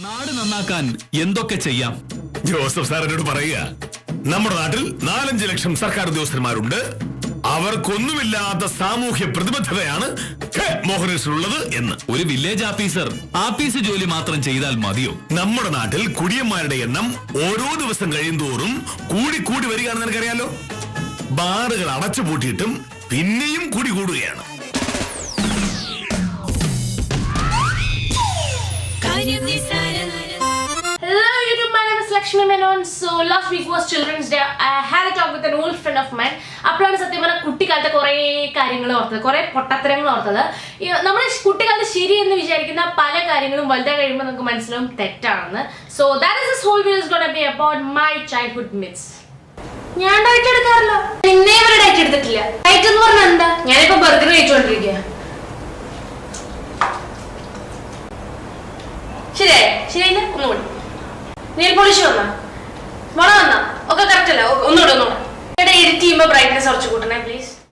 നാട് നന്നാക്കാൻ എന്തൊക്കെ ചെയ്യാം? ജോസഫ് സാർ എന്നോട് പറയുക, നമ്മുടെ നാട്ടിൽ 4-5 ലക്ഷം സർക്കാർ ഉദ്യോഗസ്ഥന്മാരുണ്ട്. അവർക്കൊന്നുമില്ലാത്ത സാമൂഹ്യ പ്രതിബദ്ധതയാണ് മോഹനേശ്വരുള്ളത് എന്ന്. ഒരു വില്ലേജ് ഓഫീസർ ആഫീസ് ജോലി മാത്രം ചെയ്താൽ മതിയോ? നമ്മുടെ നാട്ടിൽ കുടിയന്മാരുടെ എണ്ണം ഓരോ ദിവസം കഴിയുന്തോറും കൂടി വരികയാണെന്ന് എനിക്കറിയാലോ. ബാറുകൾ അടച്ചുപൂട്ടിയിട്ടും പിന്നെയും കൂടുകയാണ്. Hello YouTube, my name is Lakshmi Menon. So last week was Children's Day. I had a talk with an old friend of mine. അപ്പോഴാണ് സത്യം പറഞ്ഞാൽ കുട്ടിക്കാലത്തെ കുറേ കാര്യങ്ങൾ ഓർത്തത്, കുറേ പൊട്ടത്തരങ്ങൾ ഓർത്തത്. നമ്മൾ കുട്ടിക്കാലത്ത് ശരി എന്ന് വിചാരിക്കുന്ന പല കാര്യങ്ങളും വലുതായി കഴിയുമ്പോൾ നമുക്ക് മനസ്സിലാവും തെറ്റാണെന്ന്. So that is this whole video is gonna be about my childhood myths. ഞാൻ ഡയറ്റ് എടുക്കാറില്ല. പിന്നെ ഇവരെ ഡയറ്റ് എടുത്തിട്ടില്ല. ഡയറ്റ് എന്ന് പറഞ്ഞാൽ എന്താ? ഞാനിപ്പോ ബർഗർ കഴിച്ചുകൊണ്ടിരിക്കുക. ശരിയായില്ല? ഒന്നുകൂടി. നെയിൽ പോളിഷ് വന്നാ ഒക്കെ കറക്റ്റ് അല്ല. ഒന്നുകൂടെ എഡിറ്റ് ചെയ്യുമ്പോ ബ്രൈറ്റ്നസ് കുറച്ച് കൂട്ടണേ പ്ലീസ്.